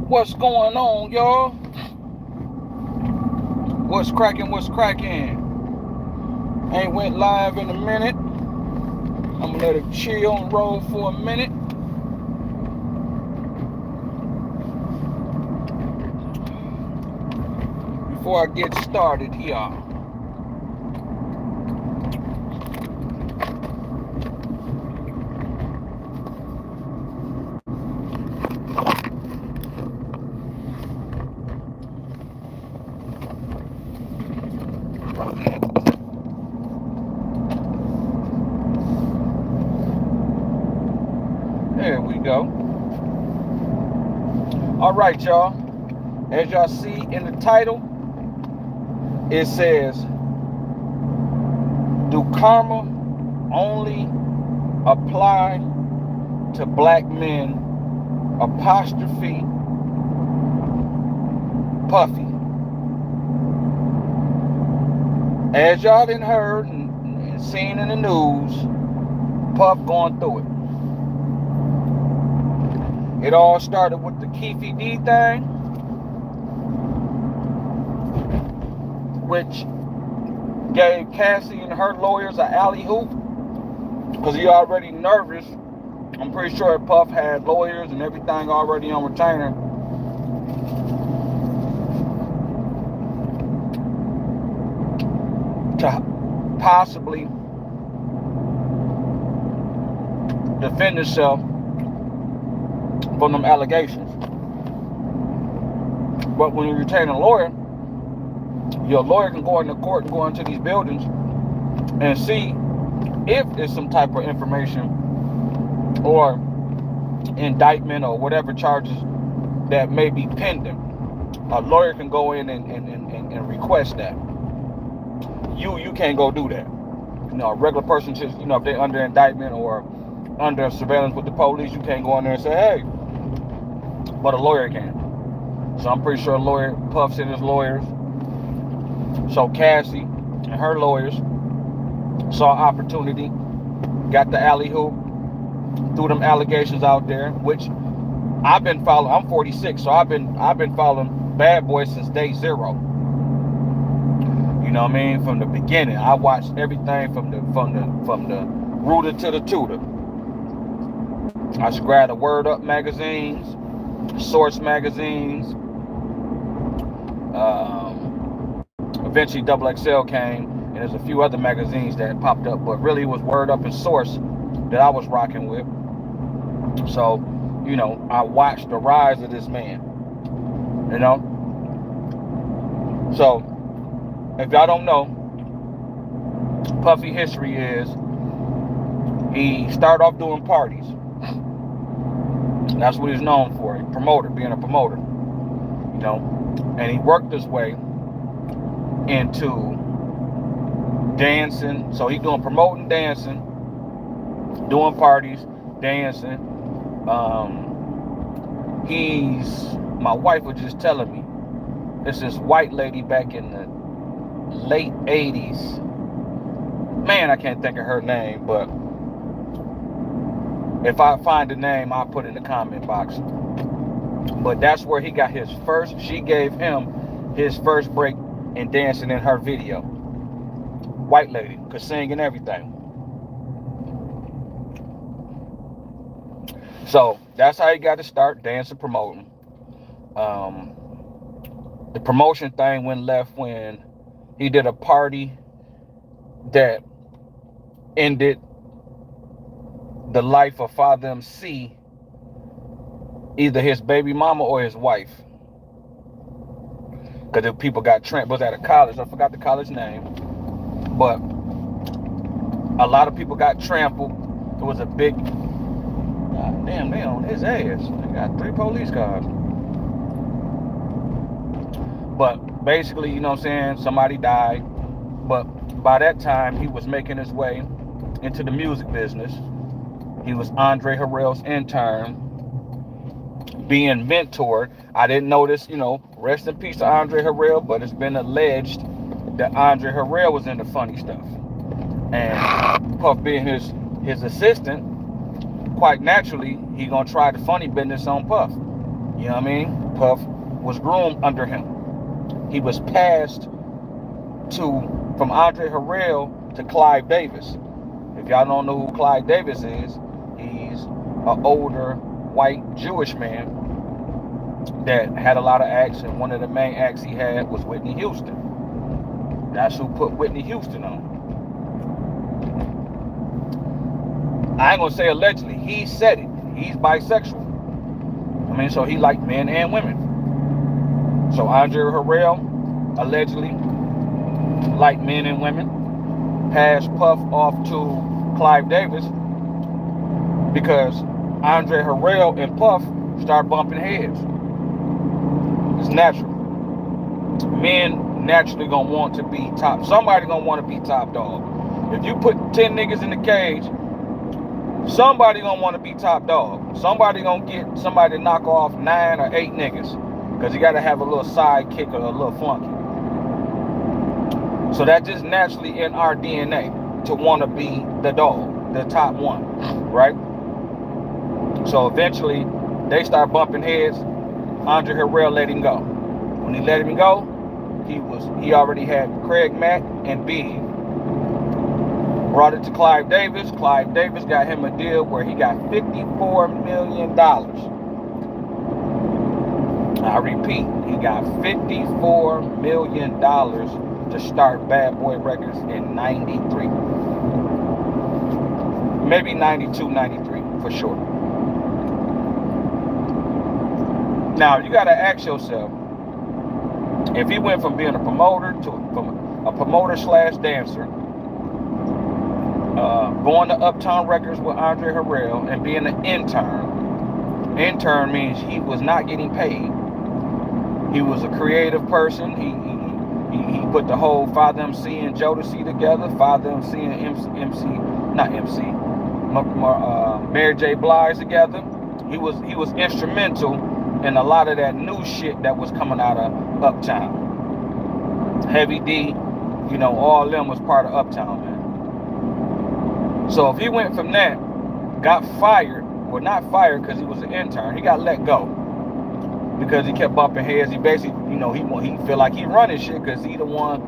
What's going on, y'all? What's cracking? What's cracking? Ain't went live in a minute. I'm gonna let it chill and roll for a minute. Before I get started here. There we go. All right, y'all. As y'all see in the title, it says, do karma only apply to black men? Apostrophe Puffy. As y'all done heard and seen in the news, Puff going through it. It all started with the Keefy D thing, which gave Cassie and her lawyers an alley-oop because he already nervous. I'm pretty sure Puff had lawyers and everything already on retainer. To possibly defend himself from them allegations. But when you retain a lawyer, your lawyer can go into court and go into these buildings and see if there's some type of information or indictment or whatever charges that may be pending. A lawyer can go in and request that. You can't go do that. A regular person just, if they're under indictment or under surveillance with the police, you can't go in there and say, hey, but a lawyer can. So I'm pretty sure a lawyer, Puffs and his lawyers. So Cassie and her lawyers saw opportunity, got the alley-oop, threw them allegations out there, which I've been following. I'm 46, so I've been following Bad Boy since day zero. You know what I mean? From the beginning, I watched everything from the rooter to the tutor. I subscribed to Word Up magazines, Source magazines. Eventually, Double XL came, and there's a few other magazines that popped up, but really it was Word Up and Source that I was rocking with. So, I watched the rise of this man. So, if y'all don't know, Puffy history is he started off doing parties. That's what he's known for, a promoter, being a promoter. And he worked his way into dancing. So he's doing promoting, dancing, doing parties, dancing. My wife was just telling me, there's this white lady back in the late 80s. Man, I can't think of her name, but if I find the name, I'll put it in the comment box. But that's where he got his first, she gave him his first break in dancing in her video. White lady, could sing and everything. So that's how he got to start dancing, promoting. The promotion thing went left when he did a party that ended the life of Father MC, either his baby mama or his wife. Because the people got trampled. Was at a college, I forgot the college name, but a lot of people got trampled. It was a big, God damn, they on his ass. They got 3 police cars. But basically, somebody died. But by that time, he was making his way into the music business. He was Andre Harrell's intern, being mentored. I didn't know this, rest in peace to Andre Harrell, but it's been alleged that Andre Harrell was into funny stuff. And Puff being his assistant, quite naturally, he gonna try the funny business on Puff. You know what I mean? Puff was groomed under him. He was passed from Andre Harrell to Clive Davis. If y'all don't know who Clive Davis is, he's an older white Jewish man that had a lot of acts, and one of the main acts he had was Whitney Houston. That's who put Whitney Houston on. I ain't gonna say allegedly, he said it. He's bisexual. I mean, so he liked men and women. So Andre Harrell allegedly liked men and women, passed Puff off to Clive Davis because Andre Harrell and Puff start bumping heads. It's natural. Men naturally gonna want to be top. Somebody gonna want to be top dog. If you put 10 niggas in the cage, somebody gonna want to be top dog. Somebody gonna get somebody to knock off 9 or 8 niggas, because you gotta have a little sidekick or a little flunky. So that's just naturally in our DNA to want to be the dog, the top one, right? So eventually they start bumping heads. Andre Harrell let him go. When he let him go, he already had Craig Mack and Big. Brought it to Clive Davis. Clive Davis got him a deal where he got $54 million. I repeat, he got $54 million to start Bad Boy Records in 93. Maybe 92, 93 for sure. Now, you got to ask yourself, if he went from being a promoter from a promoter / dancer, going to Uptown Records with Andre Harrell and being an intern. Intern means he was not getting paid. He was a creative person. He put the whole Father MC and Jodeci together. Father MC and Mary J. Blige together. He was instrumental in a lot of that new shit that was coming out of Uptown. Heavy D, all of them was part of Uptown, man. So if he went from that, got fired, well, not fired because he was an intern, he got let go because he kept bumping heads. He basically, he feel like he running shit because he the one,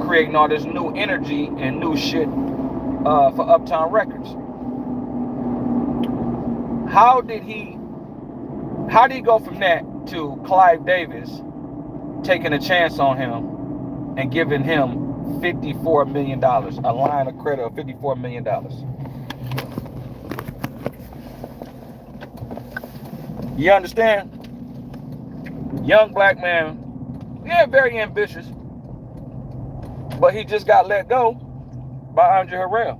creating all this new energy and new shit for Uptown Records. How did he go from that to Clive Davis taking a chance on him and giving him $54 million, a line of credit of $54 million? You understand? Young black man, yeah, very ambitious, but he just got let go by Andre Harrell.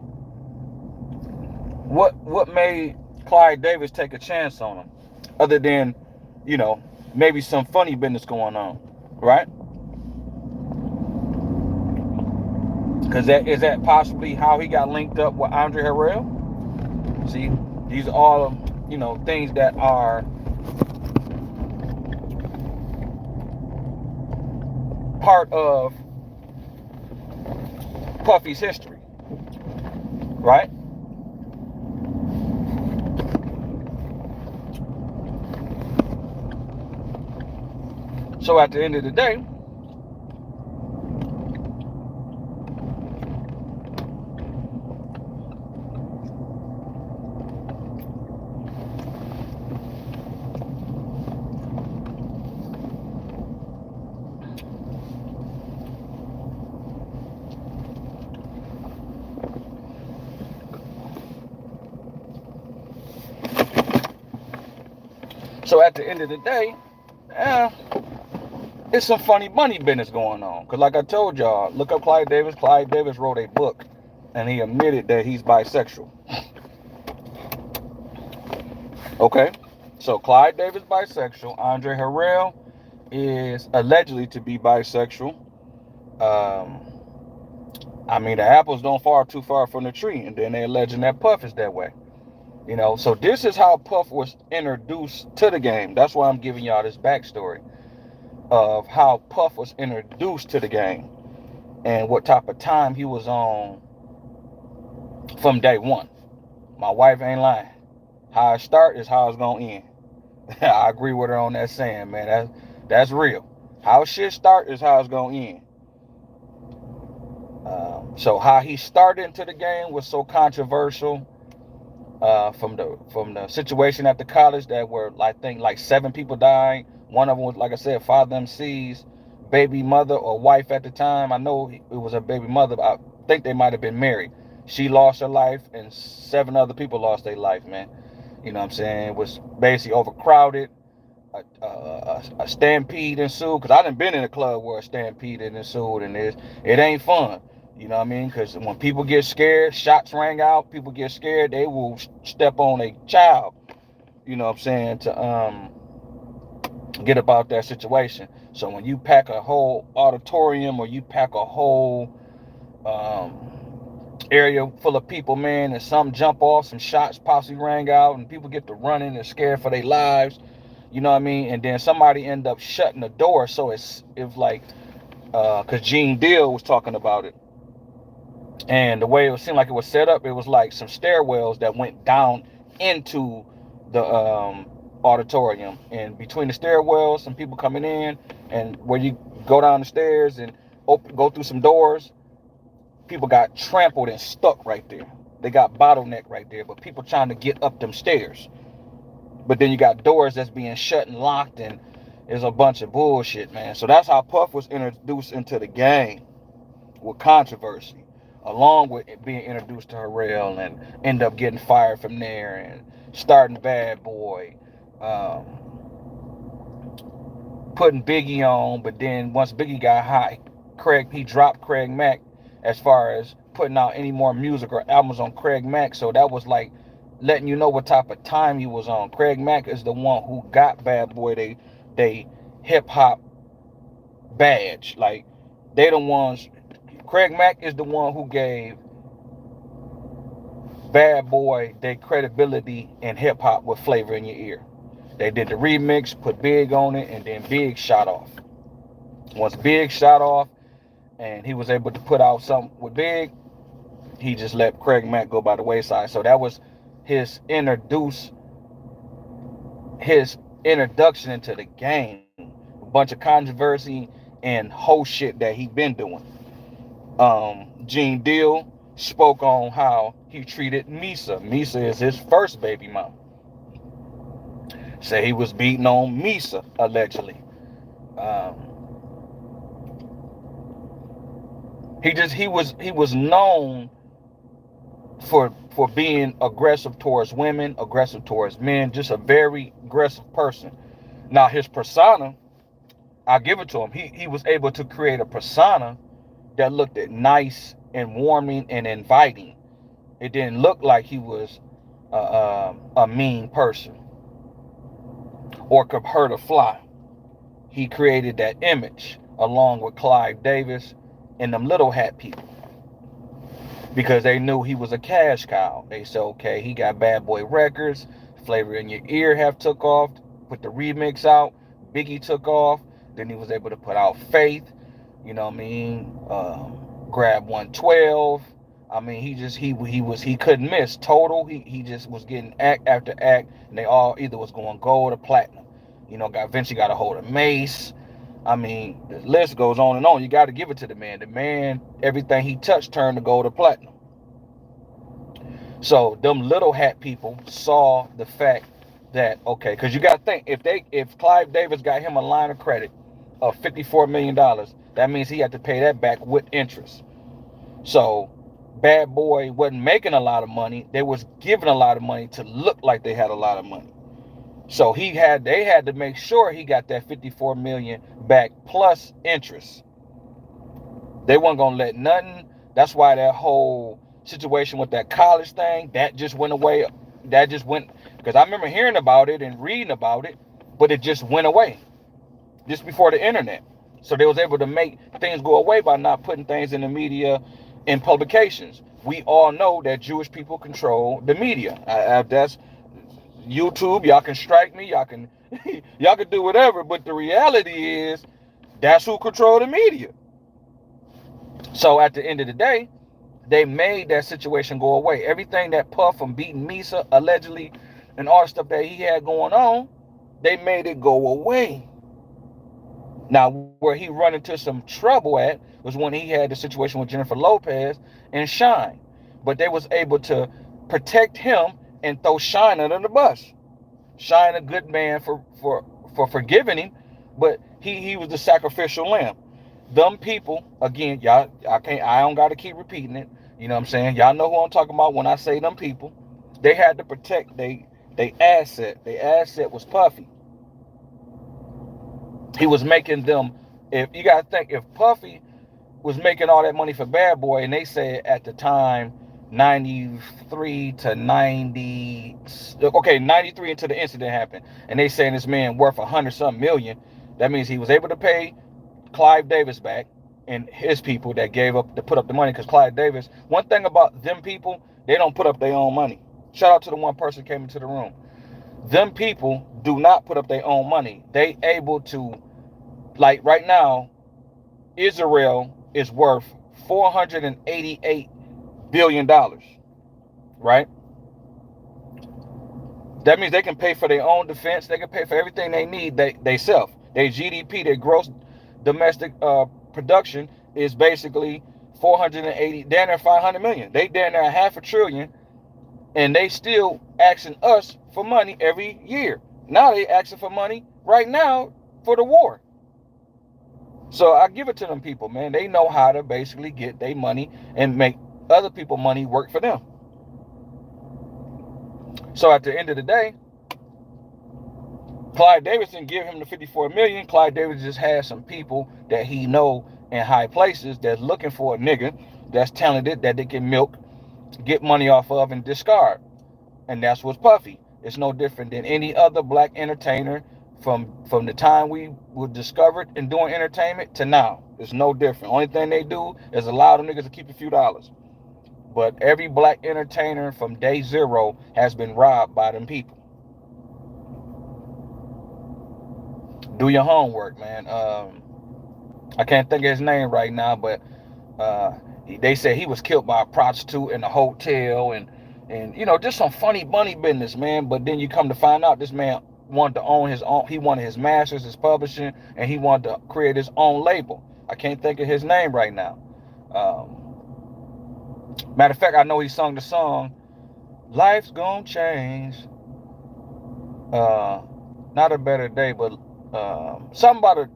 What made Clive Davis take a chance on him, other than, maybe some funny business going on, right? Because is that possibly how he got linked up with Andre Harrell? See, these are all, things that are part of Puffy's history, right? So at the end of the day, it's some funny money business going on. Because like I told y'all, look up Clive Davis. Clive Davis wrote a book, and he admitted that he's bisexual. Okay? So Clive Davis bisexual. Andre Harrell is allegedly to be bisexual. The apples don't fall too far from the tree. And then they're alleging that Puff is that way. So this is how Puff was introduced to the game. That's why I'm giving y'all this backstory of how Puff was introduced to the game and what type of time he was on from day one. My wife ain't lying. How I start is how it's gonna end. I agree with her on that saying, man. That's real. How shit start is how it's gonna end. So how he started into the game was so controversial. From the situation at the college that were, I think, like 7 people died. One of them was, like I said, Father MC's baby mother or wife at the time. I know it was a baby mother, but I think they might have been married. She lost her life, and 7 other people lost their life, man. You know what I'm saying? It was basically overcrowded. A stampede ensued, because I done been in a club where a stampede ensued, and it ain't fun. You know what I mean? Because when people get scared, shots rang out, people get scared, they will step on a child, you know what I'm saying, to get about that situation. So when you pack a whole auditorium, or you pack a whole area full of people, man, and some jump off, some shots possibly rang out, and people get to running and scared for their lives, you know what I mean? And then somebody end up shutting the door. So it's like, because Gene Deal was talking about it, and the way it seemed like it was set up, it was like some stairwells that went down into the auditorium, and between the stairwells, some people coming in, and where you go down the stairs and go through some doors, people got trampled and stuck right there. They got bottleneck right there, but people trying to get up them stairs. But then you got doors that's being shut and locked, and it's a bunch of bullshit, man. So that's how Puff was introduced into the game, with controversy, along with being introduced to Harrell, and end up getting fired from there, and starting Bad Boy, um, putting Biggie on. But then once Biggie got hot, he dropped Craig Mack as far as putting out any more music or albums on Craig Mack. So that was like letting you know what type of time he was on. Craig Mack is the one who got Bad Boy they hip hop badge. Like, they the ones. Craig Mack is the one who gave Bad Boy their credibility in hip hop with Flavor in Your Ear. They did the remix, put Big on it, and then Big shot off. Once Big shot off, and he was able to put out something with Big, he just let Craig Mack go by the wayside. So that was his his introduction into the game. A bunch of controversy and whole shit that he been doing. Gene Deal spoke on how he treated Misa. Misa is his first baby mom. Say he was beating on Misa, allegedly. Um, he was known for being aggressive towards women, aggressive towards men, just a very aggressive person. Now his persona, I'll give it to him. He was able to create a persona that looked at nice and warming and inviting. It didn't look like he was a mean person or could hurt a fly. He created that image along with Clive Davis and them little hat people, because they knew he was a cash cow. They said, okay, he got Bad Boy Records, Flavor in Your Ear have took off, put the remix out, Biggie took off, then he was able to put out Faith, you know what I mean, Grab 112. I mean, he couldn't miss. Total, he just was getting act after act, and they all either was going gold or platinum. You know, eventually got a hold of Mace. I mean, the list goes on and on. You got to give it to the man. The man, everything he touched turned to gold or platinum. So them little hat people saw the fact that, okay, because you got to think, if Clive Davis got him a line of credit of $54 million, that means he had to pay that back with interest. So Bad Boy wasn't making a lot of money. They was giving a lot of money to look like they had a lot of money. So they had to make sure he got that 54 million back plus interest. They weren't gonna let nothing. That's why that whole situation with that college thing, that just went away. That just went, because I remember hearing about it and reading about it, but it just went away just before the internet. So they was able to make things go away by not putting things in the media, in publications. We all know that Jewish people control the media. That's YouTube. Y'all can strike me. Y'all can y'all can do whatever. But the reality is, that's who control the media. So at the end of the day, they made that situation go away. Everything that Puff from beating Misa allegedly, and all the stuff that he had going on, they made it go away. Now, where he run into some trouble at was when he had the situation with Jennifer Lopez and Shine. But they was able to protect him and throw Shine under the bus. Shine a good man for forgiving him, but he was the sacrificial lamb. Them people, again, y'all, I don't gotta keep repeating it. You know what I'm saying? Y'all know who I'm talking about when I say them people. They had to protect they asset. Their asset was Puffy. He was making them, if you gotta think, if Puffy was making all that money for Bad Boy, and they said at the time 93 to 90, okay, 93 until the incident happened, and they saying this man worth 100-something million. That means he was able to pay Clive Davis back and his people that gave up to put up the money. Because Clive Davis, one thing about them people, they don't put up their own money. Shout out to the one person who came into the room. Them people do not put up their own money. They able to, like right now, Israel is worth $488 billion, right? That means they can pay for their own defense. They can pay for everything they need. They self. Their GDP, their gross domestic production is basically 480, down there 500 million. They down there half a trillion, and they still asking us for money every year. Now they asking for money right now for the war. So I give it to them people, man. They know how to basically get their money and make other people money work for them. So at the end of the day, Clyde Davis didn't give him the 54 million. Clyde Davis just has some people that he know in high places that's looking for a nigga that's talented that they can milk, get money off of, and discard. And that's what's Puffy. It's no different than any other black entertainer from the time we were discovered in doing entertainment to now. It's no different. Only thing they do is allow them niggas to keep a few dollars. But every black entertainer from day zero has been robbed by them people. Do your homework, man. I can't think of his name right now, but they said he was killed by a prostitute in a hotel, and you know, just some funny bunny business, man. But then you come to find out this man wanted to own his own. He wanted his masters, his publishing, and he wanted to create his own label. I can't think of his name right now. Matter of fact, I know he sung the song "Life's Gonna Change." Not a better day, but something about a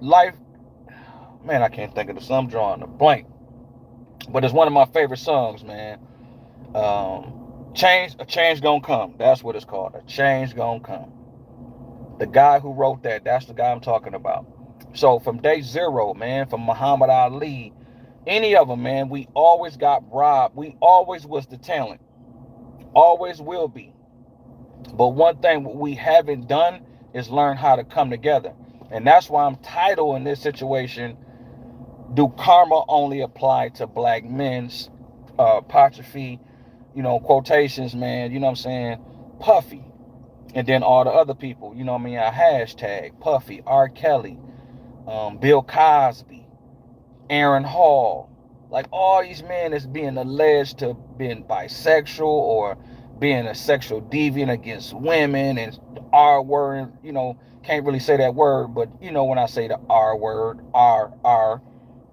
life. Man, I can't think of the song. I'm drawing a blank. But it's one of my favorite songs, man. A change gonna come. That's what it's called. A change gonna come. The guy who wrote that, that's the guy I'm talking about. So from day zero, man, from Muhammad Ali, any of them, man, we always got robbed. We always was the talent. Always will be. But one thing we haven't done is learn how to come together. And that's why I'm titled in this situation, do karma only apply to black men's apostrophe, you know, quotations, man, you know what I'm saying, Puffy. And then all the other people, you know what I mean, a hashtag, Puffy, R. Kelly, Bill Cosby, Aaron Hall. Like all these men is being alleged to being bisexual or being a sexual deviant against women and the R word, you know, can't really say that word, but you know when I say the R word, R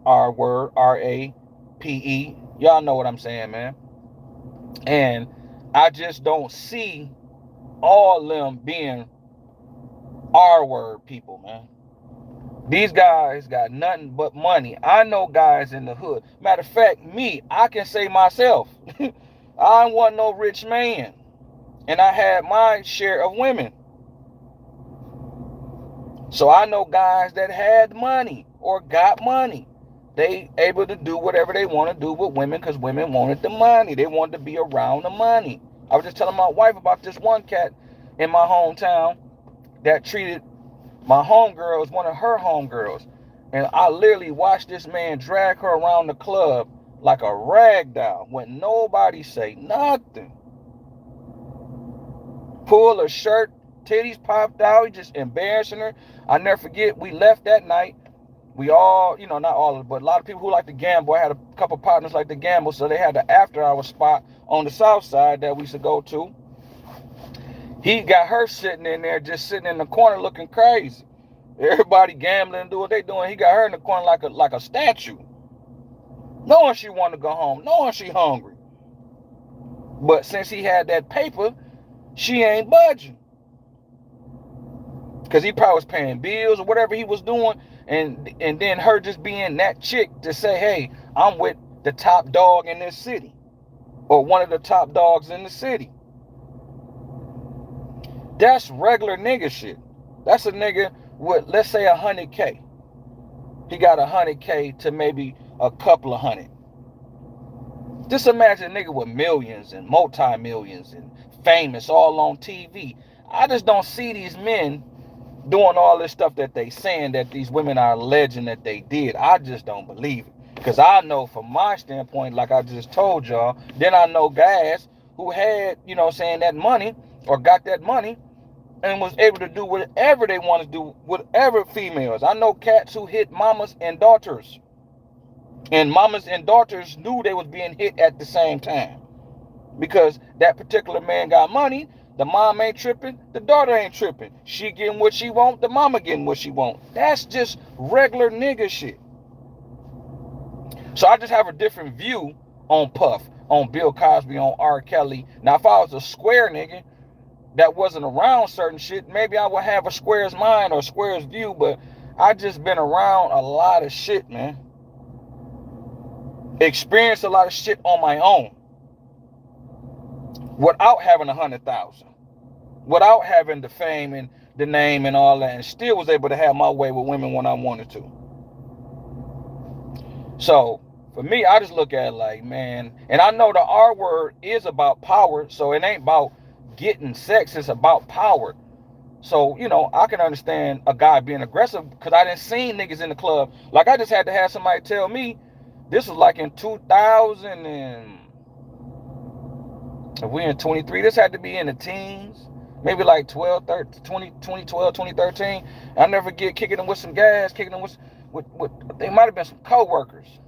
word, R-A-P-E, y'all know what I'm saying, man. And I just don't see all them being R word people, man. These guys got nothing but money. I know guys in the hood. Matter of fact, me, I can say myself, I wasn't no rich man. And I had my share of women. So I know guys that had money or got money. They able to do whatever they want to do with women because women wanted the money. They wanted to be around the money. I was just telling my wife about this one cat in my hometown that treated my homegirl as one of her homegirls. And I literally watched this man drag her around the club like a rag doll when nobody say nothing. Pull her shirt, titties popped out, he just embarrassing her. I never forget, we left that night. We all, you know, not all of it, but a lot of people who like to gamble. I had a couple partners like to gamble, so they had the after hour spot on the south side that we used to go to. He got her sitting in there, just sitting in the corner looking crazy. Everybody gambling and do what they doing. He got her in the corner like a statue. Knowing she want to go home, knowing she hungry. But since he had that paper, she ain't budging. Because he probably was paying bills or whatever he was doing. And then her just being that chick to say, hey, I'm with the top dog in this city. Or one of the top dogs in the city. That's regular nigga shit. That's a nigga with, let's say, 100K. He got 100K to maybe a couple of hundred. Just imagine a nigga with millions and multi-millions and famous all on TV. I just don't see these men doing all this stuff that they saying that these women are alleging that they did. I just don't believe it. Because I know from my standpoint, like I just told y'all, then I know guys who had, you know, saying that money or got that money and was able to do whatever they want to do, whatever females. I know cats who hit mamas and daughters. And mamas and daughters knew they was being hit at the same time. Because that particular man got money, the mom ain't tripping, the daughter ain't tripping. She getting what she want, the mama getting what she want. That's just regular nigga shit. So I just have a different view on Puff, on Bill Cosby, on R. Kelly. Now, if I was a square nigga that wasn't around certain shit, maybe I would have a square's mind or a square's view, but I just been around a lot of shit, man. Experienced a lot of shit on my own without having 100,000, without having the fame and the name and all that, and still was able to have my way with women when I wanted to. So for me, I just look at it like, man, and I know the R word is about power, so it ain't about getting sex, it's about power. So, you know, I can understand a guy being aggressive because I didn't see niggas in the club. Like, I just had to have somebody tell me, this was like in 2000 and, if we in 23, this had to be in the teens, maybe like 2012, 2013. I never get kicking them with some gas, kicking them with they might have been some co-workers.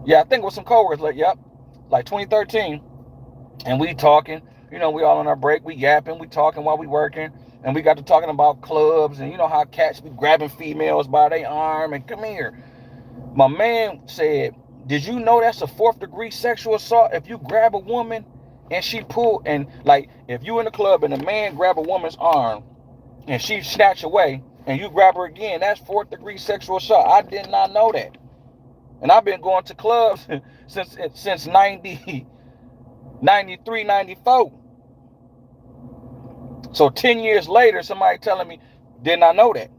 Yeah, I think it was some co-workers, like 2013. And we talking, you know, we all on our break, we yapping, we talking while we working. And we got to talking about clubs and you know how cats be grabbing females by their arm and come here. My man said, did you know that's a 4th degree sexual assault if you grab a woman and she pull, and like if you in the club and a man grab a woman's arm and she snatch away and you grab her again, that's 4th degree sexual assault. I did not know that. And I've been going to clubs since 90, 93, 94. So 10 years later, somebody telling me, did not know that.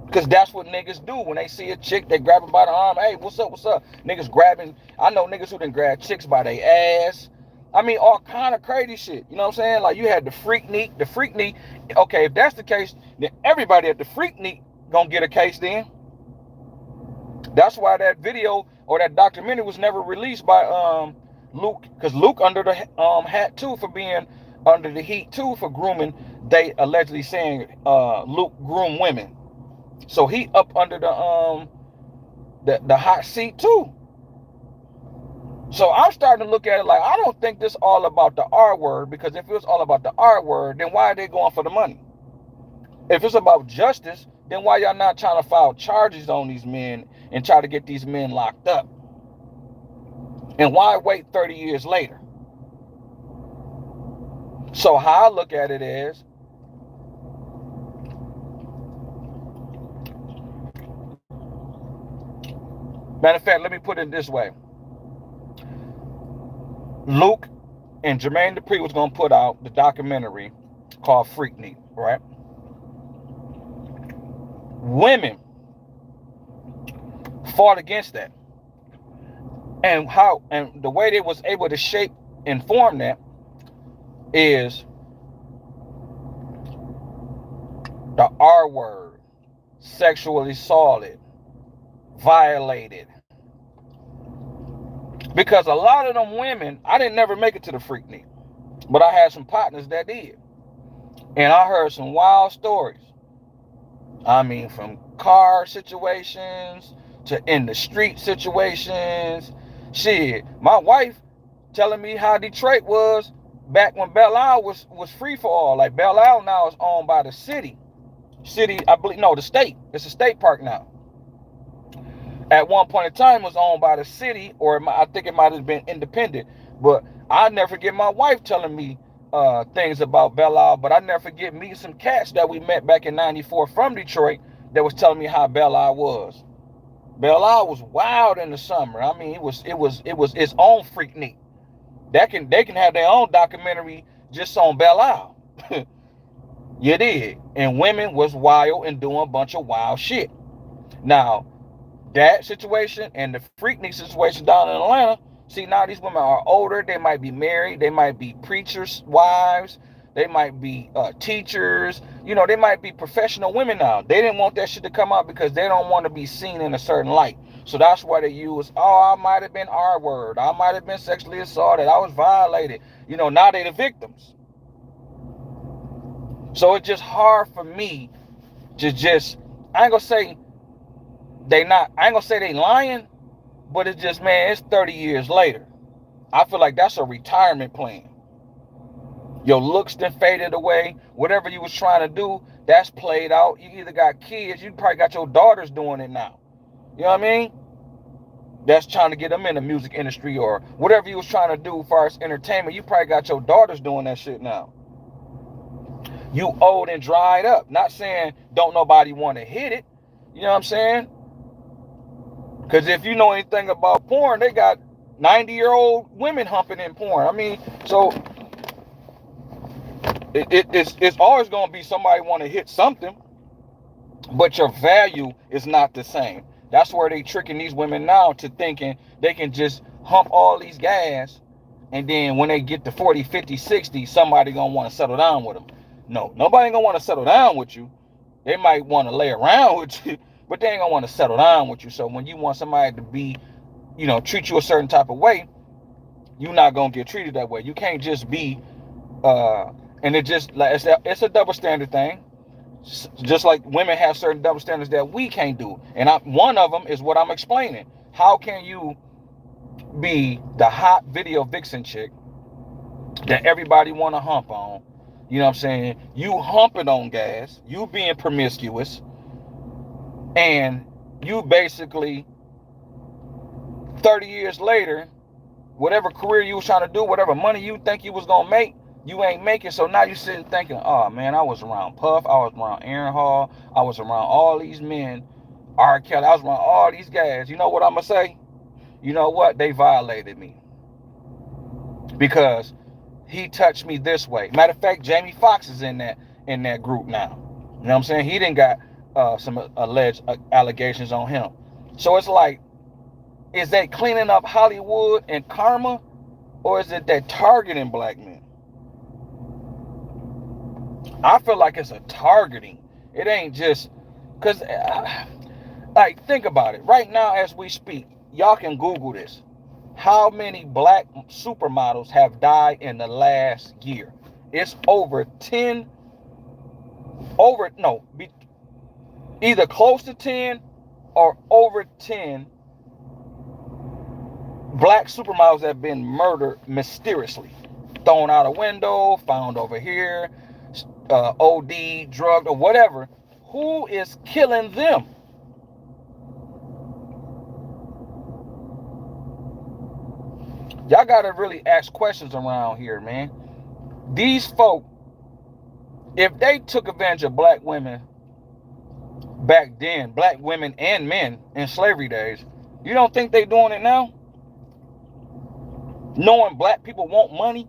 Because that's what niggas do. When they see a chick, they grab her by the arm. Hey, what's up, what's up? Niggas grabbing. I know niggas who done grab chicks by their ass. I mean, all kind of crazy shit. You know what I'm saying? Like, you had the freak knee. The freak knee. Okay, if that's the case, then everybody at the freak knee gonna get a case then. That's why that video or that documentary was never released by Luke. Because Luke under the hat, too, for being under the heat, too, for grooming. They allegedly saying Luke groomed women. So he up under the hot seat too. So I'm starting to look at it like, I don't think this all about the R word, because if it was all about the R word, then why are they going for the money? If it's about justice, then why y'all not trying to file charges on these men and try to get these men locked up? And why wait 30 years later? So how I look at it is, matter of fact, let me put it this way. Luke and Jermaine Dupri was going to put out the documentary called Freaknik, right? Women fought against that. And the way they was able to shape and form that is the R word, sexually assaulted, violated. Because a lot of them women, I didn't never make it to the Freaknik, but I had some partners that did. And I heard some wild stories. I mean, from car situations to in the street situations. Shit, my wife telling me how Detroit was back when Belle Isle was free for all. Like Belle Isle now is owned by the city. I believe, no, the state. It's a state park now. At one point in time, it was owned by the city, or I think it might have been independent. But I never forget my wife telling me things about Belle Isle. But I never forget meeting some cats that we met back in '94 from Detroit that was telling me how Belle Isle was. Belle Isle was wild in the summer. I mean, it was its own freak neat. They can have their own documentary just on Belle Isle. You did. And women was wild and doing a bunch of wild shit. Now, that situation and the Freaknik situation down in Atlanta, see, now these women are older. They might be married. They might be preachers' wives. They might be teachers. You know, they might be professional women now. They didn't want that shit to come out because they don't want to be seen in a certain light. So that's why they use, oh, I might have been R-word. I might have been sexually assaulted. I was violated. You know, now they're the victims. So it's just hard for me to just, I ain't gonna say they lying, but it's just, man, it's 30 years later. I feel like that's a retirement plan. Your looks then faded away. Whatever you was trying to do, that's played out. You either got kids, you probably got your daughters doing it now. You know what I mean? That's trying to get them in the music industry or whatever you was trying to do as far as entertainment. You probably got your daughters doing that shit now. You old and dried up. Not saying don't nobody want to hit it. You know what I'm saying? Because if you know anything about porn, they got 90-year-old women humping in porn. I mean, so it's always going to be somebody want to hit something, but your value is not the same. That's where they tricking these women now to thinking they can just hump all these guys, and then when they get to 40, 50, 60, somebody going to want to settle down with them. No, nobody ain't going to want to settle down with you. They might want to lay around with you, but they ain't going to want to settle down with you. So when you want somebody to be, you know, treat you a certain type of way, you're not going to get treated that way. You can't just be, and it just, like, it's a double standard thing. Just like women have certain double standards that we can't do. And one of them is what I'm explaining. How can you be the hot video vixen chick that everybody want to hump on? You know what I'm saying? You humping on gas, you being promiscuous, and you basically 30 years later, whatever career you was trying to do, whatever money you think you was gonna make, you ain't making. So now you sitting thinking, oh man, I was around Puff, I was around Aaron Hall, I was around all these men, R. Kelly, I was around all these guys. You know what I'm gonna say? You know what? They violated me because he touched me this way. Matter of fact, Jamie Foxx is in that group now. You know what I'm saying? He didn't got some alleged allegations on him. So it's like, is that cleaning up Hollywood and karma, or is it that targeting black men? I feel like it's a targeting. It ain't just because, like, think about it. Right now, as we speak, y'all can Google this. How many black supermodels have died in the last year? It's over 10, either close to 10 or over 10 black supermodels that have been murdered mysteriously. Thrown out a window, found over here, OD, drugged, or whatever. Who is killing them? Y'all gotta really ask questions around here, man. These folk, if they took advantage of black women back then, black women and men in slavery days, you don't think they doing it now? Knowing black people want money?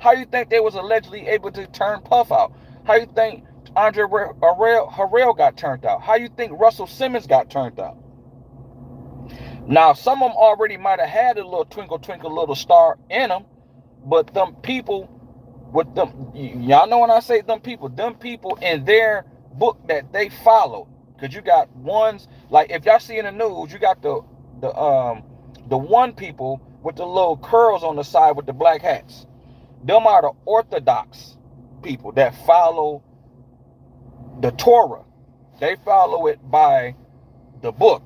How do you think they was allegedly able to turn Puff out? How do you think Andre Harrell got turned out? How do you think Russell Simmons got turned out? Now, some of them already might have had a little twinkle, twinkle, little star in them, but them people with them, y'all know when I say them people in their book that they follow, because you got ones, like if y'all see in the news, you got the one people with the little curls on the side with the black hats. Them are the orthodox people that follow the Torah. They follow it by the book.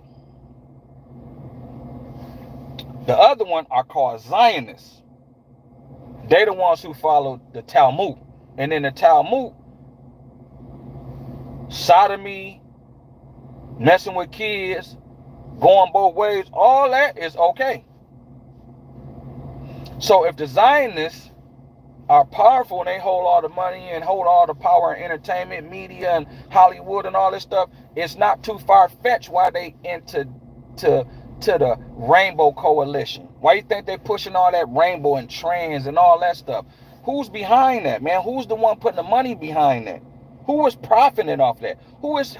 The other one are called Zionists. They the ones who follow the Talmud. And in the Talmud, sodomy, messing with kids, going both ways, all that is okay. So if the Zionists are powerful and they hold all the money and hold all the power in entertainment, media, and Hollywood and all this stuff, it's not too far-fetched why they into to the Rainbow Coalition. Why you think they pushing all that rainbow and trans and all that stuff? Who's behind that, man? Who's the one putting the money behind that? Who is profiting off that? Who is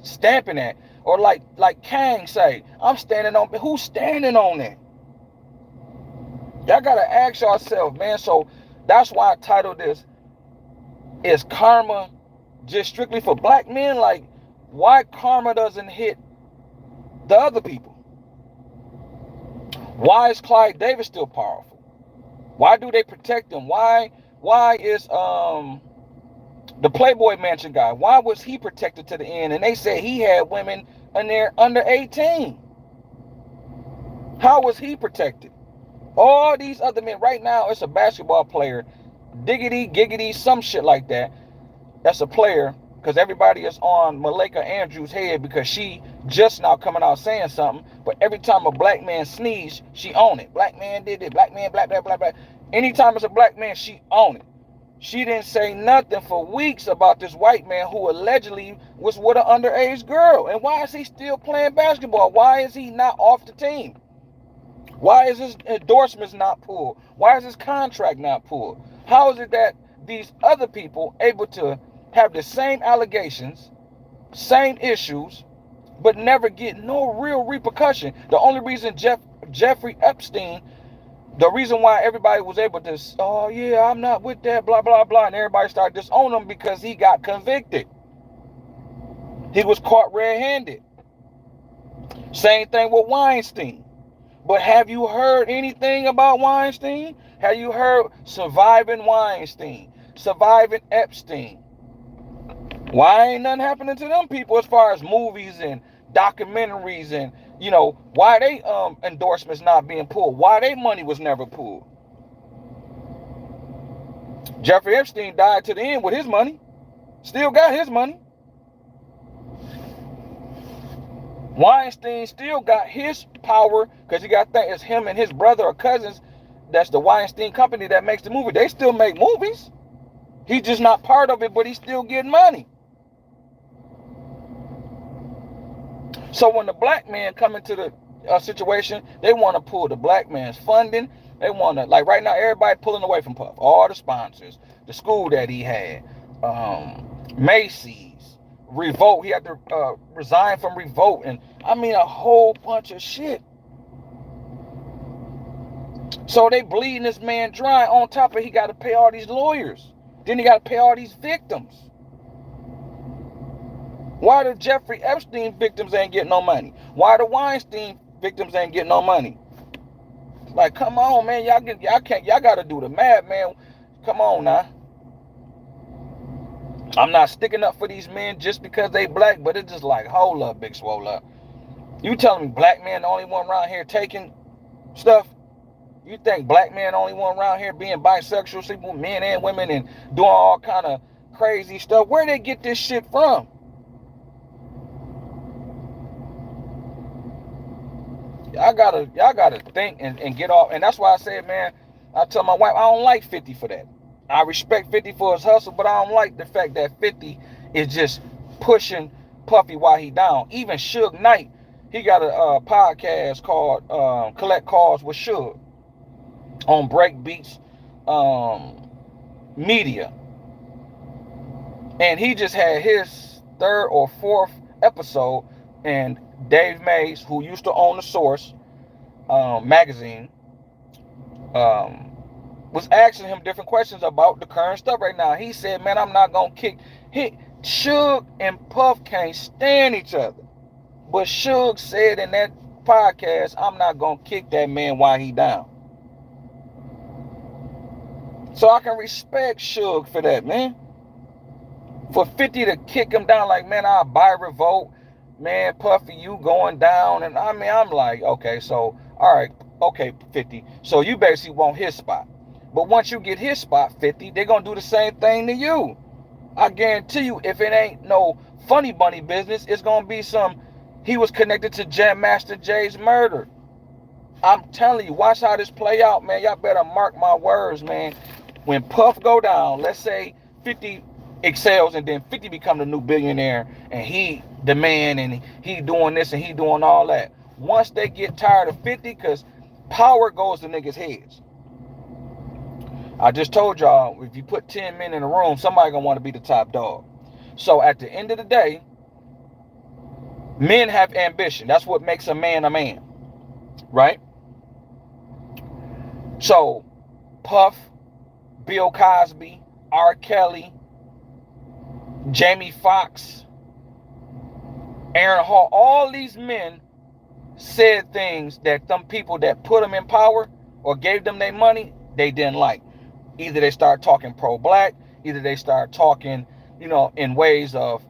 stamping that? Or like Kang say, I'm standing on. Who's standing on that? Y'all gotta ask yourself, man. So that's why I titled this, is karma just strictly for black men? Like, why karma doesn't hit the other people? Why is Clyde Davis still powerful? Why do they protect him? Why is the Playboy Mansion guy, why was he protected to the end? And they said he had women in there under 18. How was he protected? All these other men, right now, it's a basketball player, Diggity, Giggity, some shit like that. That's a player, because everybody is on Malika Andrews' head because she just now coming out saying something. But every time a black man sneezes, she own it. Black man did it. Black man, black. Anytime it's a black man, she own it. She didn't say nothing for weeks about this white man who allegedly was with an underage girl. And why is he still playing basketball? Why is he not off the team? Why is his endorsements not pulled? Why is his contract not pulled? How is it that these other people able to have the same allegations, same issues, but never get no real repercussion? The only reason Jeffrey Epstein, the reason why everybody was able to, oh yeah, I'm not with that, blah, blah, blah, and everybody started disowning him because he got convicted. He was caught red-handed. Same thing with Weinstein. But have you heard anything about Weinstein? Have you heard surviving Weinstein, surviving Epstein? Why ain't nothing happening to them people as far as movies and documentaries and, you know, why they endorsements not being pulled? Why they money was never pulled? Jeffrey Epstein died to the end with his money. Still got his money. Weinstein still got his power because you got to think it's him and his brother or cousins. That's the Weinstein company that makes the movie. They still make movies. He's just not part of it, but he's still getting money. So when the black man come into the situation, they want to pull the black man's funding. They want to, like right now, everybody pulling away from Puff. All the sponsors, the school that he had, Macy's, Revolt. He had to resign from Revolt, and I mean a whole bunch of shit. So they bleeding this man dry. On top of he got to pay all these lawyers. Then he got to pay all these victims. Why the Jeffrey Epstein victims ain't getting no money? Why the Weinstein victims ain't getting no money? Like, come on, man. Y'all got to do the math, man. Come on now. I'm not sticking up for these men just because they black, but it's just like, hold up, Big Swole up. You telling me black men the only one around here taking stuff? You think black men the only one around here being bisexual, sleeping with men and women and doing all kind of crazy stuff? Where they get this shit from? Y'all gotta think and get off. And that's why I said, man, I tell my wife, I don't like 50 for that. I respect 50 for his hustle, but I don't like the fact that 50 is just pushing Puffy while he down. Even Suge Knight, he got a podcast called Collect Calls with Suge on Breakbeats Media. And he just had his third or fourth episode, and Dave Mays, who used to own The Source magazine, was asking him different questions about the current stuff right now. He said, man, I'm not going to kick. Suge and Puff can't stand each other. But Suge said in that podcast, I'm not going to kick that man while he down. So I can respect Suge for that, man. For 50 to kick him down like, man, I'll buy Revolt. Man, Puffy, you going down. And I mean, I'm like, okay, so, all right, okay, 50. So you basically want his spot. But once you get his spot 50, they're going to do the same thing to you. I guarantee you, if it ain't no funny bunny business, it's going to be some, he was connected to Jam Master Jay's murder. I'm telling you, watch how this play out, man. Y'all better mark my words, man. When Puff go down, let's say 50 excels and then 50 become the new billionaire and he the man and he doing this and he doing all that. Once they get tired of 50, because power goes to niggas' heads. I just told y'all, if you put 10 men in a room, somebody gonna want to be the top dog. So at the end of the day, men have ambition. That's what makes a man, right? So Puff, Bill Cosby, R. Kelly, Jamie Foxx, Aaron Hall, all these men said things that them people that put them in power or gave them their money, they didn't like. Either they start talking pro-black, either they start talking, in ways of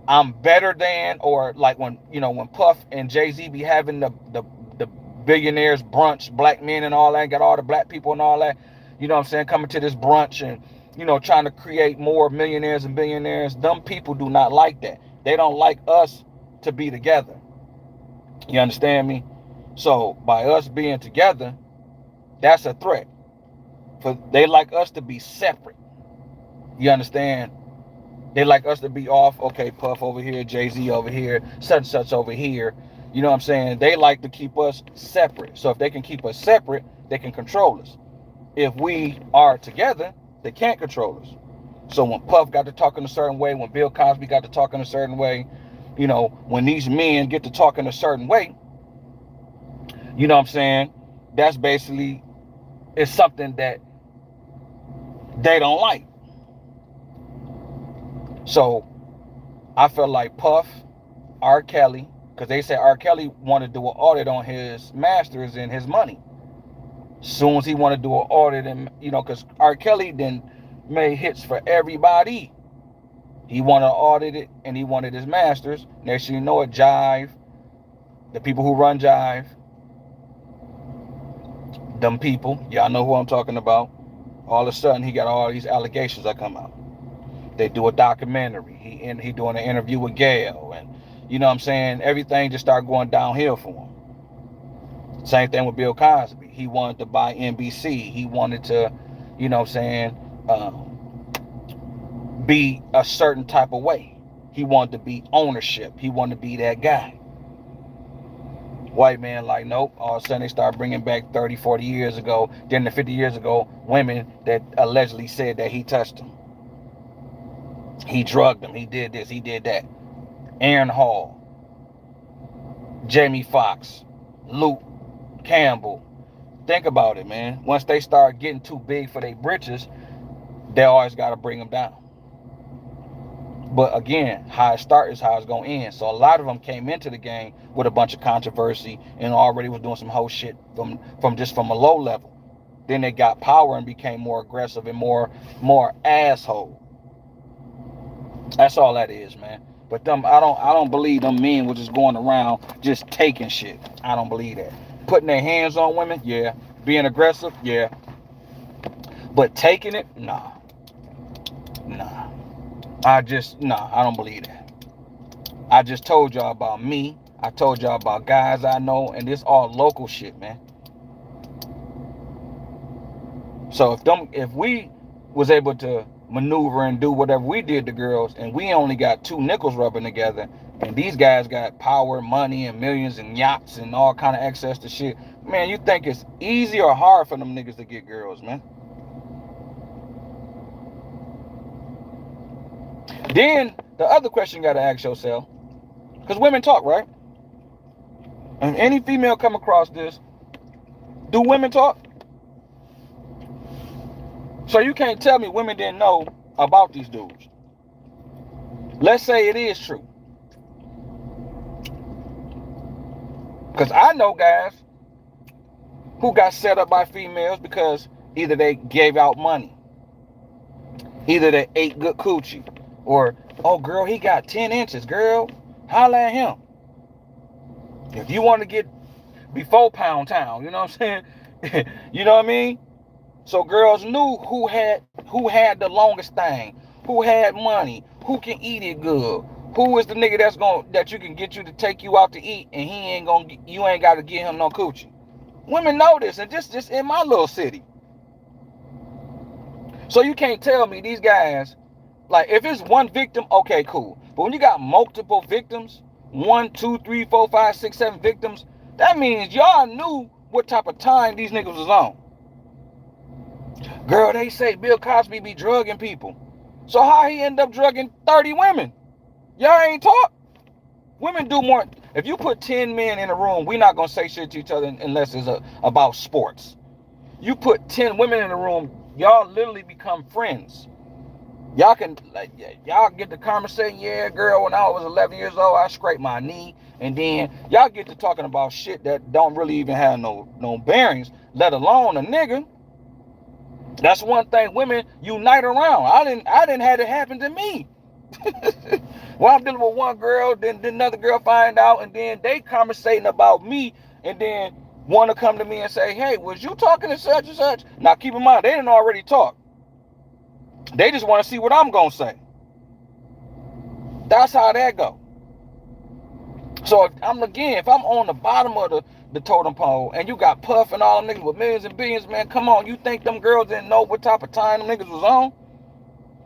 I'm better than, or like when Puff and Jay-Z be having the billionaires brunch, black men and all that, got all the black people and all that, what I'm saying, coming to this brunch and trying to create more millionaires and billionaires. Them people do not like that. They don't like us to be together. You understand me? So by us being together, that's a threat. For they like us to be separate. You understand? They like us to be off. Okay, Puff over here, Jay-Z over here, such and such over here. You know what I'm saying? They like to keep us separate. So if they can keep us separate, they can control us. If we are together, they can't control us. So when Puff got to talking a certain way, when Bill Cosby got to talking a certain way, when these men get to talking a certain way, you know what I'm saying? That's basically, it's something that they don't like. So I feel like Puff, R. Kelly, because they said R. Kelly wanted to do an audit on his masters and his money. Soon as he wanted to do an audit, and because R. Kelly then made hits for everybody. He wanted to audit it, and he wanted his masters. Next thing you know it, Jive, the people who run Jive, them people, y'all know who I'm talking about. All of a sudden, he got all these allegations that come out. They do a documentary. He doing an interview with Gail, and you know what I'm saying? Everything just started going downhill for him. Same thing with Bill Cosby. He wanted to buy NBC. He wanted to, you know what I'm saying, be a certain type of way. He wanted to be ownership. He wanted to be that guy. White man like, nope. All of a sudden they start bringing back 30, 40 years ago, then the 50 years ago, women that allegedly said that he touched them. He drugged them. He did this. He did that. Aaron Hall, Jamie Foxx, Luke Campbell. Think about it, man. Once they start getting too big for their britches, they always got to bring them down. But again, how it starts is how it's going to end. So a lot of them came into the game with a bunch of controversy and already was doing some whole shit from a low level. Then they got power and became more aggressive and more asshole. That's all that is, man. But them, I don't believe them men were just going around just taking shit. I don't believe that. Putting their hands on women, yeah. Being aggressive, yeah. But taking it, nah. I don't believe that. I just told y'all about me. I told y'all about guys I know, and this all local shit, man. So if we was able to maneuver and do whatever we did to girls, and we only got two nickels rubbing together, and these guys got power, money, and millions and yachts and all kind of access to shit, man, you think it's easy or hard for them niggas to get girls, man? Then the other question you got to ask yourself, because women talk, right? And any female come across this, do women talk? So you can't tell me women didn't know about these dudes. Let's say it is true. Because I know guys who got set up by females because either they gave out money, either they ate good coochie, or, oh, girl, he got 10 inches, girl, holla at him. If you want to get before Pound Town, you know what I'm saying? You know what I mean? So girls knew who had the longest thing, who had money, who can eat it good, who is the nigga that you can get you to take you out to eat, and you ain't got to get him no coochie. Women know this, and just in my little city. So you can't tell me these guys, like, if it's one victim, okay, cool. But when you got multiple victims, 1, 2, 3, 4, 5, 6, 7 victims, that means y'all knew what type of time these niggas was on. Girl, they say Bill Cosby be drugging people. So how he end up drugging 30 women? Y'all ain't talk. Women do more. If you put 10 men in a room, we not going to say shit to each other unless it's about sports. You put 10 women in a room, y'all literally become friends. Y'all can, like, y'all get the conversation, yeah, girl, when I was 11 years old, I scraped my knee. And then y'all get to talking about shit that don't really even have no bearings, let alone a nigga. That's one thing women unite around. I didn't have it happen to me. Well, I'm dealing with one girl, then another girl find out, and then they conversating about me, and then want to come to me and say, hey, was you talking to such and such? Now, keep in mind, they didn't already talk. They just want to see what I'm going to say. That's how that go. So, if I'm on the bottom of the totem pole, and you got Puff and all them niggas with millions and billions, man, come on, you think them girls didn't know what type of time them niggas was on?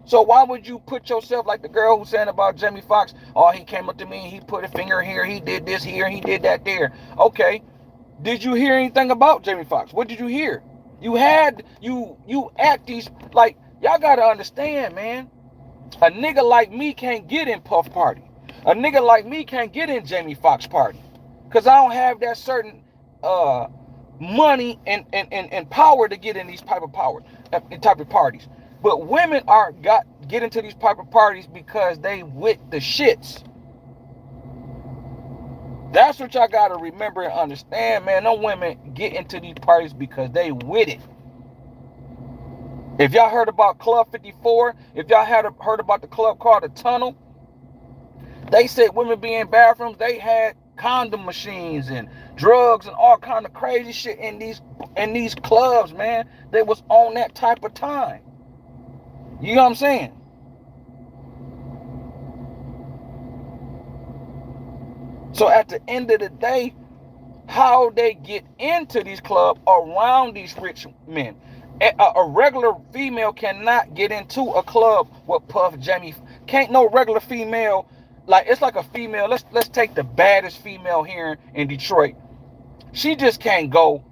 So why would you put yourself like the girl who's saying about Jamie Foxx? Oh, he came up to me, he put a finger here, he did this here, he did that there. Okay, did you hear anything about Jamie Foxx? What did you hear? You act these, like, y'all gotta understand, man. A nigga like me can't get in Puff party. A nigga like me can't get in Jamie Foxx party. Cause I don't have that certain money and power to get in these type of parties. But women get into these type of parties because they with the shits. That's what y'all gotta remember and understand, man. No women get into these parties because they with it. If y'all heard about Club 54, if y'all heard about the club called the Tunnel, they said women be in bathrooms, they had condom machines and drugs and all kind of crazy shit in these clubs, man. They was on that type of time. You know what I'm saying? So at the end of the day, how they get into these clubs around these rich men. A regular female cannot get into a club with Puff, Jamie. Can't no regular female, like, it's like a female. Let's take the baddest female here in Detroit. She just can't go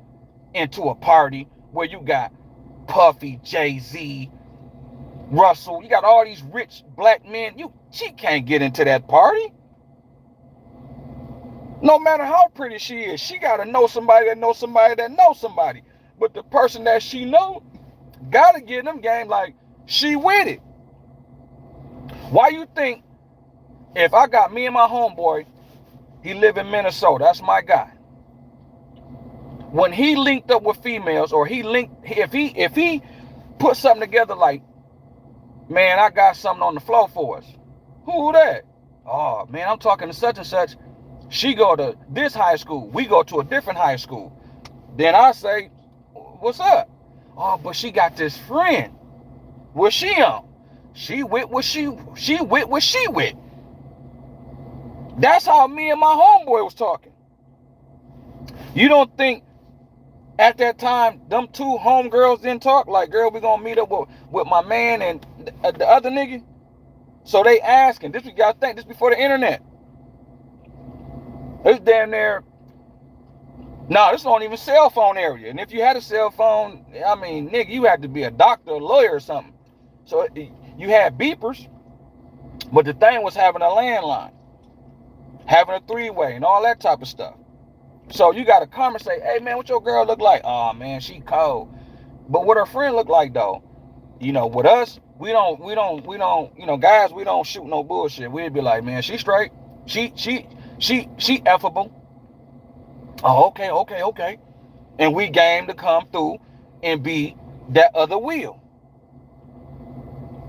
into a party where you got Puffy, Jay-Z, Russell. You got all these rich black men. She can't get into that party. No matter how pretty she is, she got to know somebody that knows somebody that knows somebody. But the person that she know got to get them game like she with it. Why you think if I got me and my homeboy, he live in Minnesota, that's my guy. When he linked up with females, or if he put something together like, man, I got something on the floor for us. Who that? Oh, man, I'm talking to such and such. She go to this high school. We go to a different high school. Then I say, what's up? Oh, but she got this friend. What's she on? She with what she with. That's how me and my homeboy was talking. You don't think at that time them two homegirls didn't talk? Like, girl, we gonna meet up with my man and the other nigga? So they asking. This, you gotta think, this before the internet. It's damn near. No, this don't even cell phone area. And if you had a cell phone, I mean, nigga, you had to be a doctor, a lawyer, or something. So you had beepers, but the thing was having a landline, having a three-way, and all that type of stuff. So you got to conversate. Hey, man, what your girl look like? Oh, man, she cold. But what her friend look like, though? You know, with us, we don't. You know, guys, we don't shoot no bullshit. We'd be like, man, she straight. She effable. Oh, okay. And we game to come through and be that other wheel.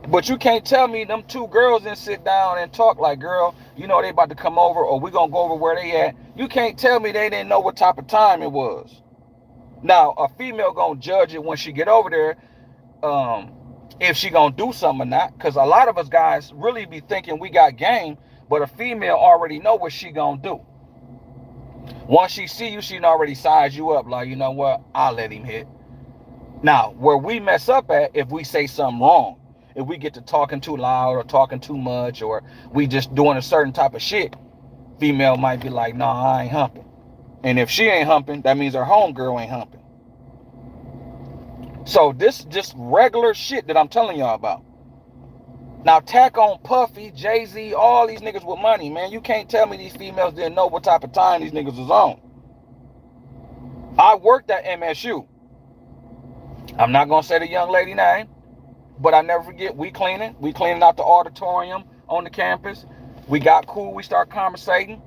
But you can't tell me them two girls didn't sit down and talk like, girl, you know they about to come over, or we gonna go over where they at. You can't tell me they didn't know what type of time it was. Now, a female gonna judge it when she get over there, if she gonna do something or not. Because a lot of us guys really be thinking we got game, but a female already know what she gonna do. Once she see you, she can already size you up. Like, you know what? I'll let him hit. Now, where we mess up at, if we say something wrong, if we get to talking too loud or talking too much, or we just doing a certain type of shit, female might be like, nah, I ain't humping. And if she ain't humping, that means her homegirl ain't humping. So this just regular shit that I'm telling y'all about. Now tack on Puffy, Jay-Z, all these niggas with money, man. You can't tell me these females didn't know what type of time these niggas was on. I worked at MSU. I'm not gonna say the young lady name, but I never forget, we cleaning out the auditorium on the campus. We got cool, we start conversating.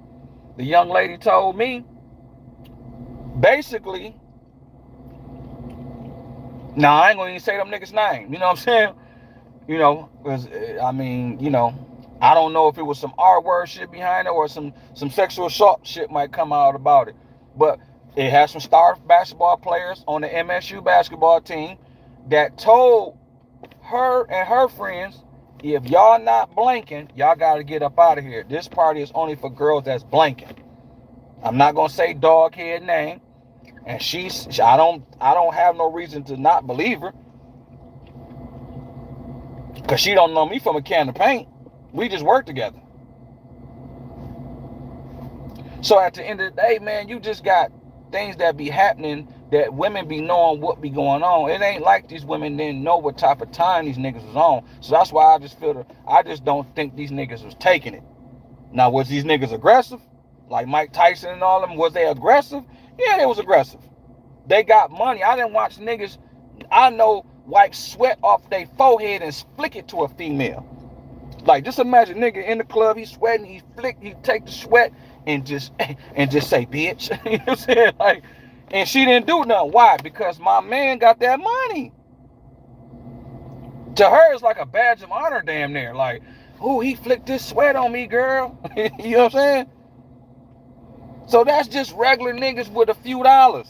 The young lady told me, basically, now I ain't gonna even say them niggas' name, you know what I'm saying? You know, cause I mean, you know, I don't know if it was some R-word shit behind it or some sexual assault shit might come out about it. But it has some star basketball players on the MSU basketball team that told her and her friends, if y'all not blanking, y'all got to get up out of here. This party is only for girls that's blanking. I'm not gonna say dog head name, and I don't have no reason to not believe her, cause she don't know me from a can of paint. We just work together. So at the end of the day, man, you just got things that be happening that women be knowing what be going on. It ain't like these women didn't know what type of time these niggas was on. So that's why I just don't think these niggas was taking it. Now, was these niggas aggressive? Like Mike Tyson and all of them, was they aggressive? Yeah, they was aggressive. They got money. I didn't watch niggas, I know, wipe sweat off their forehead and flick it to a female. Like, just imagine nigga in the club, he's sweating, he take the sweat and just say, bitch. You know what I'm saying? Like, and she didn't do nothing. Why? Because my man got that money. To her, it's like a badge of honor, damn near. Like, ooh, he flicked this sweat on me, girl. You know what I'm saying? So that's just regular niggas with a few dollars.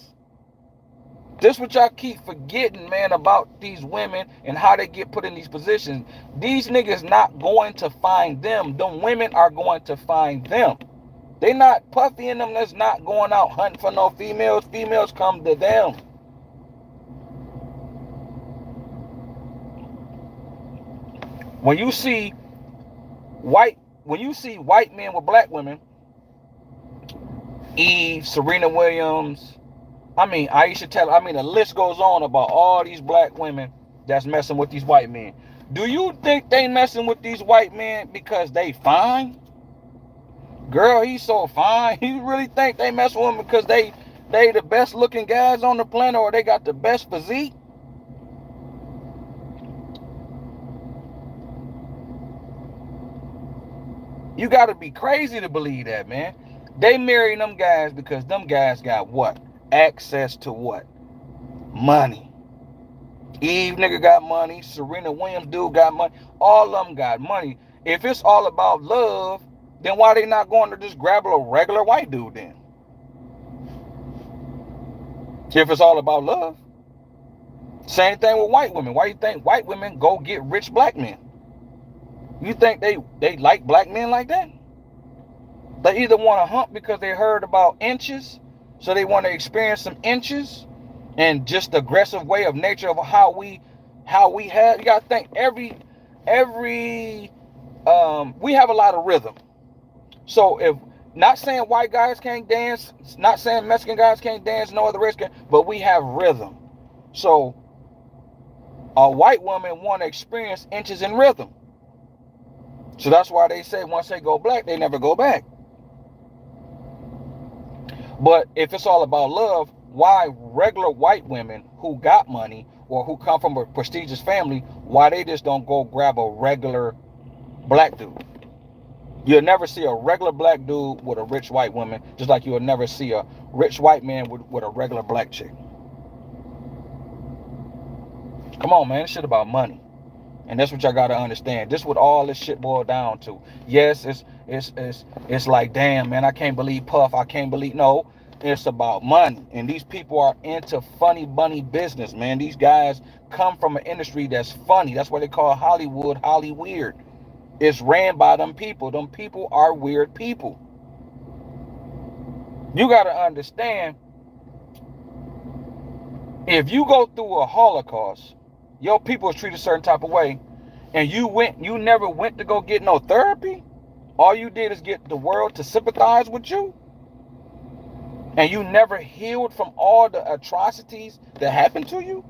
This what y'all keep forgetting, man, about these women and how they get put in these positions. These niggas not going to find them. Them women are going to find them. They not Puffy and them that's not going out hunting for no females. Females come to them. When you see white men with black women, Eve, Serena Williams, Aisha Taylor, the list goes on about all these black women that's messing with these white men. Do you think they messing with these white men because they fine? Girl, he's so fine. You really think they mess with him because they the best looking guys on the planet, or they got the best physique? You got to be crazy to believe that, man. They marry them guys because them guys got what? Access to what? Money. Eve nigga got money. Serena Williams dude got money. All of them got money. If it's all about love, then why they not going to just grab a regular white dude then? If it's all about love. Same thing with white women. Why you think white women go get rich black men? You think they like black men like that? They either want to hump because they heard about inches, so they want to experience some inches, and just the aggressive way of nature of how we have. You gotta think every we have a lot of rhythm. So if not saying white guys can't dance, not saying Mexican guys can't dance, no other race can, but we have rhythm. So a white woman want to experience inches in rhythm. So that's why they say once they go black, they never go back. But if it's all about love, why regular white women who got money or who come from a prestigious family, why they just don't go grab a regular black dude? You'll never see a regular black dude with a rich white woman, just like you'll never see a rich white man with a regular black chick. Come on, man. This shit about money. And that's what y'all gotta understand. This is what all this shit boils down to. Yes, it's like, damn, man, I can't believe Puff. I can't believe. No, It's about money. And these people are into funny bunny business, man. These guys come from an industry that's funny. That's why they call Hollywood Holly Weird. It's ran by them people. Them people are weird people. You got to understand, if you go through a Holocaust, your people is treated a certain type of way, and you never went to go get no therapy. All you did is get the world to sympathize with you, and you never healed from all the atrocities that happened to you.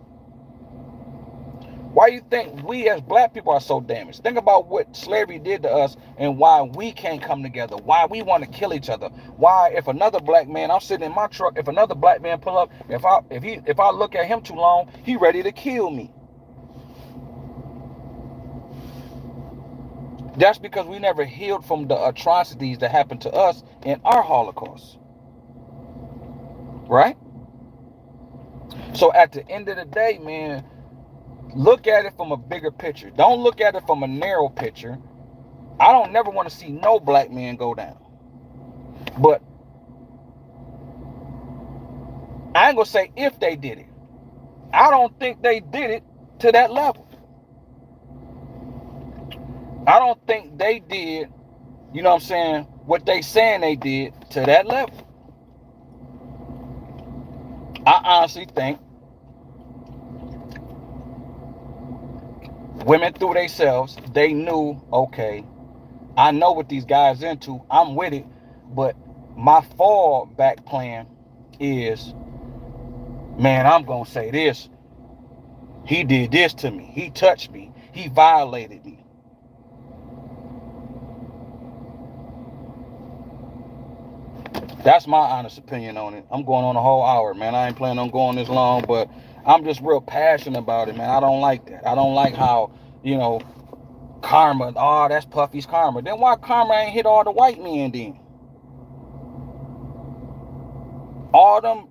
Why do you think we as black people are so damaged? Think about what slavery did to us and why we can't come together. Why we want to kill each other. Why, if another black man, I'm sitting in my truck, if another black man pull up, if I look at him too long, he ready to kill me. That's because we never healed from the atrocities that happened to us in our Holocaust. Right? So at the end of the day, man, look at it from a bigger picture. Don't look at it from a narrow picture. I don't never want to see no black man go down. But I ain't going to say if they did it. I don't think they did it to that level. I don't think they did, you know what I'm saying, what they saying they did to that level. I honestly think women through themselves, they knew, okay, I know what these guys into. I'm with it. But my fallback plan is, man, I'm going to say this. He did this to me. He touched me. He violated me. That's my honest opinion on it. I'm going on a whole hour, man. I ain't planning on going this long, but I'm just real passionate about it, man. I don't like that. I don't like how, you know, karma, oh, that's Puffy's karma. Then why karma ain't hit all the white men then? All them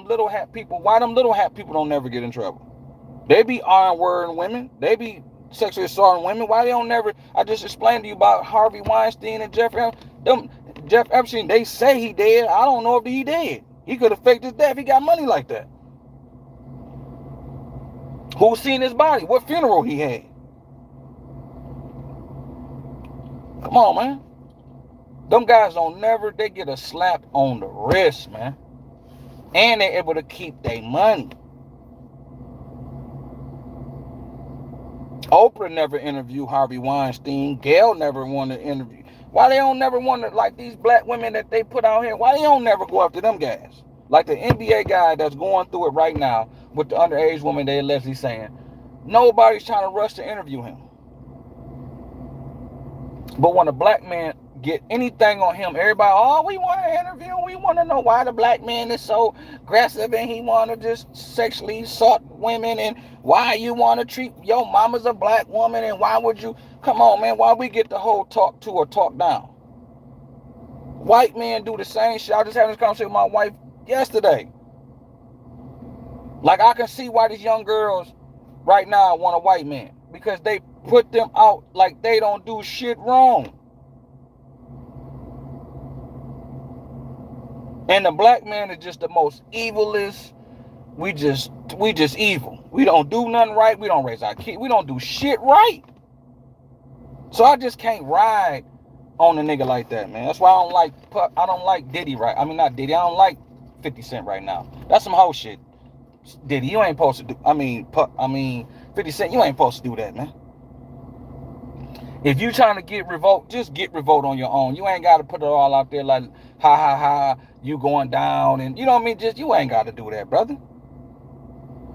little hat people, why them little hat people don't never get in trouble? They be iron-wording women. They be sexually assaulting women. Why they don't never? I just explained to you about Harvey Weinstein and Jeff Epstein. They say he dead. I don't know if he dead. He could have faked his death. He got money like that. Who seen his body? What funeral he had? Come on, man. Them guys don't never, they get a slap on the wrist, man. And they're able to keep their money. Oprah never interviewed Harvey Weinstein. Gail never wanted to interview. Why they don't never want to, like these black women that they put out here, why they don't never go after them guys? Like the NBA guy that's going through it right now with the underage woman they allegedly saying. Nobody's trying to rush to interview him. But when a black man get anything on him, everybody, oh, we want to interview, we want to know why the black man is so aggressive and he want to just sexually assault women, and why you want to treat your mama's a black woman, and why would you, come on, man, why we get the whole talk to or talk down? White men do the same shit. I was just having this conversation with my wife yesterday. Like, I can see why these young girls right now want a white man, because they put them out like they don't do shit wrong. And the black man is just the most evilest. We just evil. We don't do nothing right. We don't raise our kids. We don't do shit right. So I just can't ride on a nigga like that, man. That's why I don't like Diddy right. I mean, not Diddy. I don't like 50 Cent right now. That's some whole shit. Diddy, you ain't supposed to do. I mean 50 Cent, you ain't supposed to do that, man. If you trying to get revolt, just get revolt on your own. You ain't got to put it all out there like, ha, you going down, and you know what I mean? Just, you ain't got to do that, brother.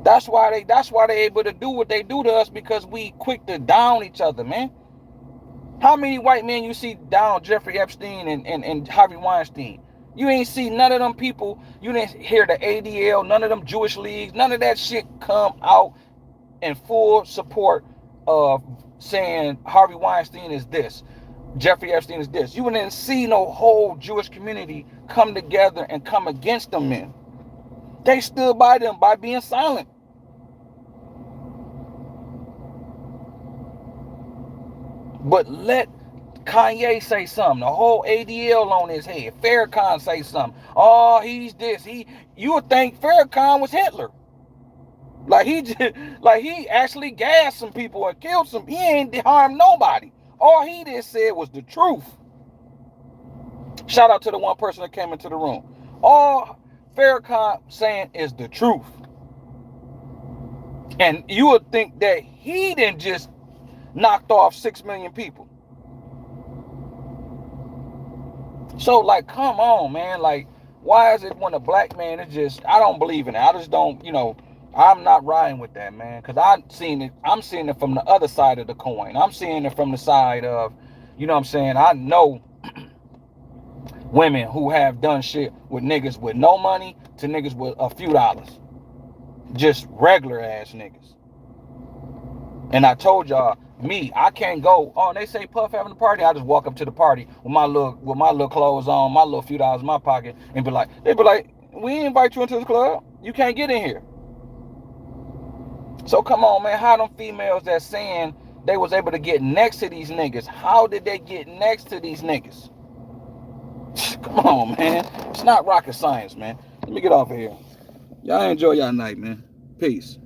That's why they able to do what they do to us, because we quick to down each other, man. How many white men you see down Jeffrey Epstein and Harvey Weinstein? You ain't see none of them people. You didn't hear the ADL, none of them Jewish leagues, none of that shit come out in full support of saying Harvey Weinstein is this, Jeffrey Epstein is this. You didn't see no whole Jewish community come together and come against them men. They stood by them by being silent. But Kanye say something. The whole ADL on his head. Farrakhan say something. Oh, he's this. You would think Farrakhan was Hitler. Like he actually gassed some people and killed some. He ain't harmed nobody. All he just said was the truth. Shout out to the one person that came into the room. All Farrakhan saying is the truth. And you would think that he didn't just knocked off 6 million people. So, like, come on, man. Like, why is it when a black man is just, I don't believe in it. I just don't, I'm not riding with that, man. Because I'm seeing it from the other side of the coin. I'm seeing it from the side of, you know what I'm saying? I know women who have done shit with niggas with no money to niggas with a few dollars. Just regular ass niggas. And I told y'all, I can't go. Oh, and they say Puff having a party. I just walk up to the party with my little clothes on, my little few dollars in my pocket, and they be like, we didn't invite you into the club. You can't get in here. So come on, man. How them females that saying they was able to get next to these niggas? How did they get next to these niggas? Come on, man. It's not rocket science, man. Let me get off of here. Y'all enjoy y'all night, man. Peace.